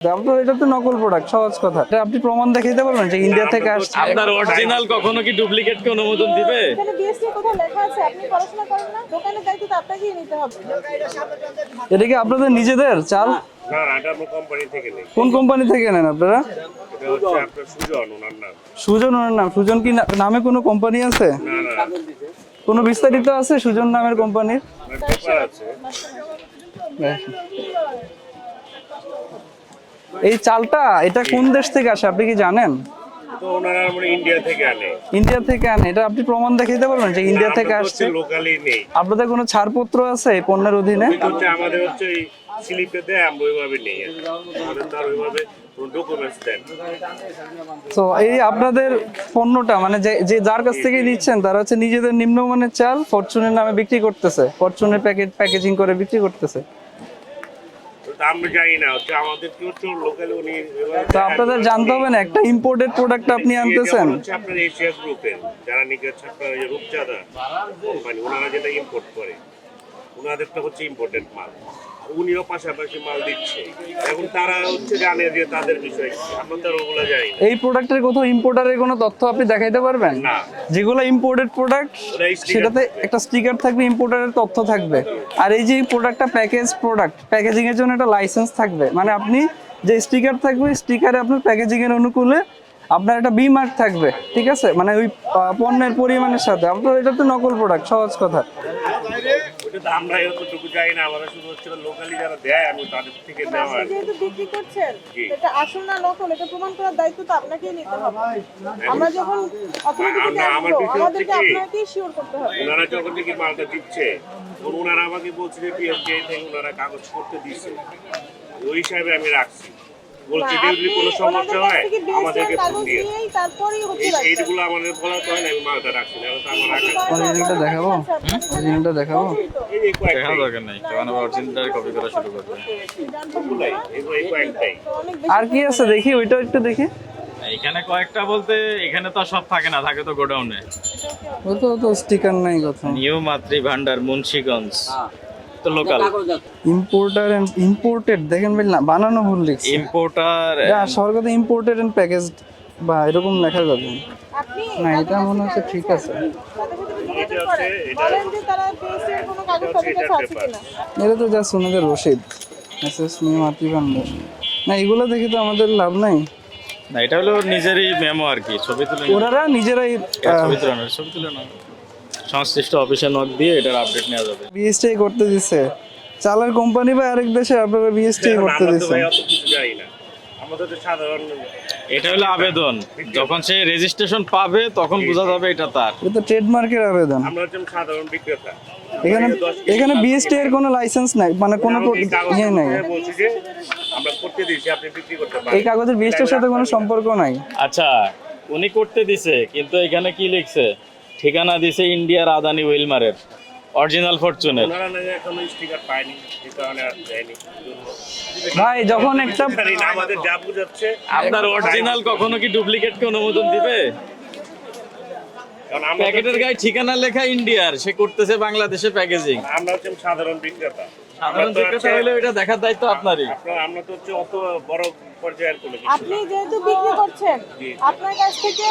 তো এটা তো নকল প্রোডাক্ট, সহজ কথা। এটা আপনি প্রমাণ দেখাইতে পারবেন যে ইন্ডিয়া থেকে আসছে। আপনার অরিজিনাল কখনো কি ডুপ্লিকেটকে অনুমোদন দিবে? এখানে বিএসটি কোথাও লেখা আছে? আপনি পড়াশোনা করেন না? দোকানের দায়িত্ব তো আপনাকেই নিতে হবে। এটা কি আপনাদের নিজেদের চাল? না না, এটা আমরা কোম্পানি থেকে নেই। কোন কোম্পানি থেকে নেন আপনারা? এটা হচ্ছে আপনার সুজন, ওনার নাম। সুজন ওনার নাম? সুজন কি নামে কোনো কোম্পানি আছে? না না, কোনো বিস্তারিত আছে সুজন নামের কোম্পানির? ওনার পেপার আছে। এই চালটা এটা কোন দেশ থেকে আসে আপনি কি জানেন? তো ওনারা আমরা ইন্ডিয়া থেকে আনে। ইন্ডিয়া থেকে আনে? এটা আপনি প্রমাণ দেখাইতে পারবেন যে ইন্ডিয়া থেকে আসছে? লোকালি নেই। আপনাদের কোনো ছাড়পত্র আছে এই পণ্যের অধীনে? এটা হচ্ছে আমাদের হচ্ছে এই স্লিপে দেয়, আমরা ওইভাবে নেই। আমাদের তার ওইভাবে ডকুমেন্টস দেন। তো এই আপনাদের পণ্যটা মানে যে যে যার কাছ থেকে নিচ্ছেন তারা হচ্ছে নিজেদের নিম্নমানের চাল ফরচুনের নামে বিক্রি করতেছে, ফরচুনের প্যাকেজিং করে বিক্রি করতেছে। তো আমরা জানি না, হচ্ছে আমাদের কি হচ্ছে লোকালি উনি তো আপনাদের জানতে হবে না, একটা ইম্পোর্টেড প্রোডাক্ট আপনি আনতেছেন। হচ্ছে আপনার এশিয়া গ্রুপের যারা নাকি হচ্ছে আপনার ওই যে রূপচাঁদা কোম্পানি, ওনারা যেটা ইম্পোর্ট করে, ওনাদেরটা হচ্ছে ইম্পোর্টেড মাল। উনিও পাশাপাশি মাল দিচ্ছে। এখন তারা হচ্ছে জানে যে তাদের বিষয় কি, আমরা তো আর ওগুলো জানি না। এই প্রোডাক্টের কোথাও ইম্পোর্টারের কোনো তথ্য আপনি দেখাইতে পারবেন? না। যেগুলো ইম্পোর্টেড প্রোডাক্ট ওরা sticker সেটাতে একটা স্টিকার থাকবে, ইম্পোর্টারের তথ্য থাকবে। আর এই যে প্রোডাক্টটা প্যাকেজ প্রোডাক্ট, প্যাকেজিং এর জন্য একটা লাইসেন্স থাকবে। মানে আপনি যে স্টিকার থাকবে, স্টিকারে আপনার প্যাকেজিং এর অনুকূলে আপনার একটা বি মার্ক থাকবে, ঠিক আছে? মানে ওই পণ্যের পরিমাণের সাথে। আপনার এটা তো নকল প্রোডাক্ট, সহজ কথা। ওটা তো আমরা এতটুকু জানি না, আমরা শুধু হচ্ছে লোকালি যারা দেয় আমি তাদের থেকে নেওয়া। আপনি যেহেতু বিক্রি করছেন, জি। এটা আসল না নকল এটা প্রমাণ করার দায়িত্ব তো আপনাকেই নিতে হবে। আমরা যখন অথরিটি থেকে আমার আসবো, বিষয় হচ্ছে আমাদেরকে কি, আপনাকেই শিওর করতে হবে। ওনারা যখন থেকে মালটা দিচ্ছে, তখন ওনারা আমাকে বলছে যে পিএসডিআই থেকে ওনারা কাগজ করতে দিচ্ছে, ওই হিসাবে আমি রাখছি। বলছি না, যদি কোনো আপনি সমস্যা ওনাদের কাছ হয় থেকে আমাদেরকে BSC ফোন কাগজ দিয়ে। নিয়েই তারপরেই হচ্ছে রাখবেন। এইগুলো আমাদের বলা তো হয় না, আমি মালটা রাখছি না, তো আমার রাখা। অরিজিনালটা দেখাবো? অরিজিনালটা দেখাবো? এই যে দেখানো কয়েকটাই, দরকার নাই, তখন আবার অরিজিনাল কপি করা শুরু করবে। এগুলাই, এই কয়েকটাই। অনেক বেশি আর কি আছে দেখি, ওইটা একটু দেখি। এখানে কয়েকটা বলতে এখানে তো আর সব থাকে না, থাকে তো গোডাউনে। ও তো স্টিকার নাই কথা। নিউ মাতৃ ভান্ডার, মুন্সিগঞ্জ, তো লোকাল। ইম্পোর্টার এন্ড ইম্পোর্টেড দেখেন ভাই, না বানানো ভুল লিখছে। ইম্পোর্টার এটা সরকার ইম্পোর্টেড এন্ড প্যাকেজড বা এরকম লেখা যাবে আপনি না। এটা মনে হচ্ছে ঠিক আছে। তাদের সাথে যোগাযোগ করেন। বলেন যে তারা BSC এর কোনো কাগজ তাদের কাছে আছে কিনা। এটা তো জাস্ট ওনাদের রসিদ, এসএস নিউ মাতৃভান্ডার। না এগুলো দেখে তো আমাদের লাভ নাই। না, এটা হলো নিজেরই মেমো আর কি, ছবি তুলে ওনারা নিজেরাই ছবি তুলে না, সংশ্লিষ্ট অফিসে নক দিয়ে এটার আপডেট নেওয়া যাবে। বিএসটি করতে দিচ্ছে চালের কোম্পানি বা আরেক দেশে, আপনারা বিএসটি করতে আমরা তো দিচ্ছেন। ভাই অত কিছু জানি না, আমাদের তো সাধারণ। এটা হলো আবেদন, যখন সে রেজিস্ট্রেশন পাবে তখন বোঝা যাবে এটা তার। এটা তো ট্রেডমার্কের আবেদন। আমরা হচ্ছে সাধারণ বিক্রেতা। এখানে বিএসটি এর কোনো লাইসেন্স নাই, মানে কোনো ইয়ে নাই। বলছি যে আমরা করতে দিয়েছি, আপনি বিক্রি করতে এই পারেন। কাগজের বিএসটির সাথে কোনো সম্পর্ক নাই। আচ্ছা, উনি করতে দিছে, কিন্তু এখানে কি লিখছে? ঠিকানা দিছে ইন্ডিয়ার আদানি ওয়েলমারের, অরিজিনাল ফরচুনের। ওনারা না এখনো স্টিকার পায়নি, এই কারণে আর দেয়নি। ভাই যখন একটা জানি না, আমাদের যা বুঝাচ্ছে আপনার অরিজিনাল কখনো কি ডুপ্লিকেটকে অনুমোদন দিবে? কারণ আমরা প্যাকেটের গায়ে ঠিকানা লেখা ইন্ডিয়ার, সে করতেছে বাংলাদেশে প্যাকেজিং। আমরা হচ্ছে সাধারণ বিক্রেতা। সাধারণ আমরা তো বিক্রেতা হচ্ছে- হলে এটা দেখার দায়িত্ব আপনারই। আমরা তো হচ্ছে অত বড় পর্যায়ের কোনো কিছু আপনি না। যেহেতু বিক্রি করছেন, আপনার কাছ থেকে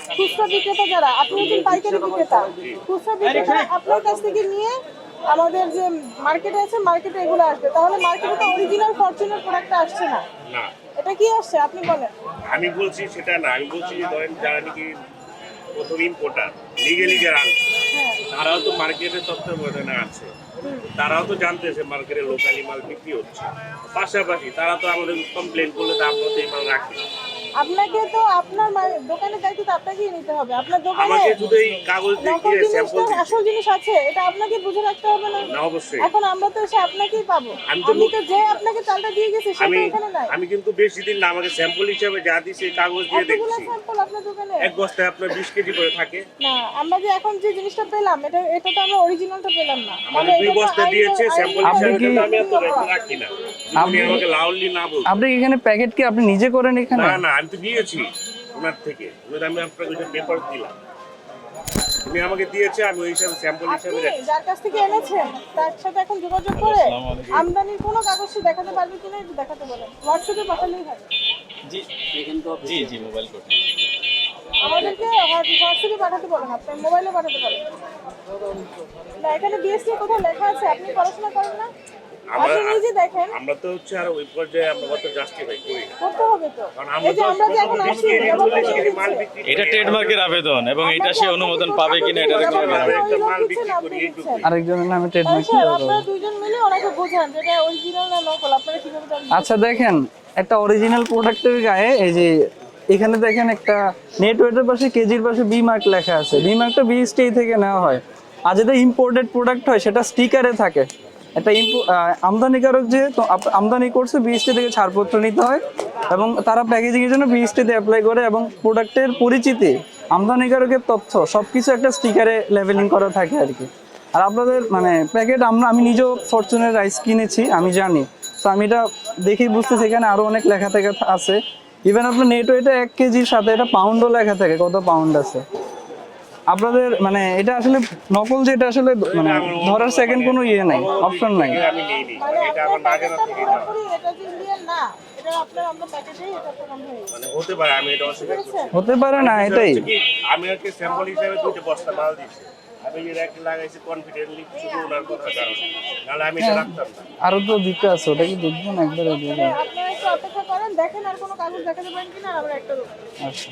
খুচরা বিক্রেতা যারা, আপনি একজন পাইকারি বিক্রেতা, খুচরা বিক্রেতা আপনার কাছ থেকে নিয়ে আমাদের যে মার্কেটে আছে, মার্কেটে এগুলো আসবে। তাহলে মার্কেটে তো অরিজিনাল ফরচুনের প্রোডাক্টটা আসছে না। না, এটা কি আসছে আপনি বলেন? আমি বলছি সেটা না, আমি বলছি যে ধরেন যারা নাকি প্রথম ইম্পোর্টার লিগেলি যারা আনছে, হ্যাঁ, তারাও তো মার্কেটের তত্ত্বাবধানে আছে, তারাও তো জানতেছে মার্কেটে লোকালি মাল বিক্রি হচ্ছে। পাশাপাশি তারা তো আমাদের কমপ্লেন করলে তো আমরা তো এই মাল রাখি না। আপনাকে তো আপনার দোকানের দায়িত্ব তো আপনাকেই নিতে হবে। আপনার দোকানে আমাকে শুধু এই কাগজ নকল দেখিয়ে স্যাম্পল জিনিসটা আসল জিনিস আছে, এটা আপনাকে বুঝে রাখতে হবে না? না, অবশ্যই। এখন আমরা তো এসে আপনাকেই পাবো। আমি তো আমি তো যে আপনাকে চালটা দিয়ে গেছি সেটা আমি এখানে নাই। আমি কিন্তু বেশি দিন না, আমাকে স্যাম্পল হিসাবে যা দিছে কাগজ দিয়ে এতগুলো দেখছি স্যাম্পল আপনার দোকানে? এক বস্তায় আপনার 20 কেজি করে থাকে। না, আমরা যে এখন যে জিনিসটা পেলাম, এটা তো আমরা অরিজিনালটা পেলাম না। আমাদের 2 বস্তা দিয়েছে স্যাম্পল হিসাবে, আপনি কি- কিন্তু আমি এত রাখি না। আপনি আমাকে লাউডলি না বলুন। আপনি এখানে প্যাকেট কি আপনি নিজে করেন এখানে? না না, আমি তো নিয়েছি ওনার থেকে, আমি আপনাকে পেপার দিলাম। উনি আমাকে দিয়েছে, আমি ওই হিসাবে স্যাম্পল হিসাবে আপনি যার কাছ থেকে এনেছেন তার সাথে এখন যোগাযোগ করে আসসালামু আলাইকুম। আমদানির কোনো কাগজটি দেখাতে পারবে কিনা একটু দেখাতে বলেন, হোয়াটসঅ্যাপে পাঠালেই হবে। জি জি জি মোবাইল কোড আমাদেরকে হোয়াটসঅ্যাপে পাঠাতে বলেন, আপনার মোবাইলে পাঠাতে পারেন। না এখানে বিএসসি কোথাও লেখা আছে, আপনি পড়াশোনা করেন না? আপনি নিজে দেখেন, আমরা তো হচ্ছে আর ওই পর্যায়ে আমরা কত জাস্টিফাই করি না। করতে হবে তো। কারণ এই যে আমরা যে এখন আসি ব্যবহার করে মাল দিচ্ছি। বিক্রি এটা ট্রেডমার্কের আবেদন এবং এটা সে অনুমোদন পাবে কিনা এটা আপনি দেখতে হবে। একটা মাল ওই বিক্রি লোক করি দিচ্ছেন, এইটুকুই। আরেকজনের নামে ট্রেডমার্ক স্যার আপনারা দুইজন মিলে ওনাকে বোঝান যে এটা অরিজিনাল না নকল, আপনারা কিভাবে জানবেন? আচ্ছা দেখেন, একটা অরিজিনাল প্রোডাক্টের গায়ে এই যে এখানে দেখেন একটা নেট ওয়েটের পাশে কেজির পাশে বি মার্ক লেখা আছে। বি মার্কটা বিএসটি থেকে নেওয়া হয়। আর যেটা ইম্পোর্টেড প্রোডাক্ট হয় সেটা স্টিকারে থাকে। একটা আমদানিকারক যে আমদানি করছে বিএসটি থেকে ছাড়পত্র নিতে হয় এবং তারা প্যাকেজিংয়ের জন্য বিএসটিতে অ্যাপ্লাই করে এবং প্রোডাক্টের পরিচিতি, আমদানিকারকের তথ্য সবকিছু একটা স্টিকারে লেভেলিং করা থাকে আর কি। আর আপনাদের মানে প্যাকেট আমি নিজেও ফরচুনের রাইস কিনেছি, আমি জানি। তো আমি এটা দেখেই বুঝতেছি এখানে আরো অনেক লেখা থেকে আছে। ইভেন আপনার নেট ওয়েটে 1 কেজির সাথে এটা পাউন্ডও লেখা থাকে, কত পাউন্ড আছে। আপনাদের মানে এটা আসলে নকল, যেটা আসলে মানে ধরার সেকেন্ড কোনো ইয়ে নাই, অপশন নাই। আমি নেইনি, মানে এটা আমার না জানা প্যাকেটটা থেকে না। পুরোপুরি এটা যে ইন্ডিয়ান না, এটা আপনার আমরা প্যাকেটেই এটা প্রমাণ হয়ে গেছে। মানে হতে পারে, আমি এটা অস্বীকার করছি না। হতে পারে না, এটাই। হচ্ছে কি, আমি ওকে স্যাম্পল হিসাবে 2টা বস্তা মাল দিচ্ছি, আমি যে র্যাকে লাগাইছি কনফিডেন্টলি শুধু ওনার কথা কারণে, নাহলে আমি এটা রাখতাম না। আরো তো দিতে আছে, ওটা কি দেখবো না একবারে দিয়ে আপনারা একটু অপেক্ষা করেন, দেখেন আর কোনো কাগজ দেখাতে পারেন কিনা, আর আমরা একটা দেবো। আচ্ছা।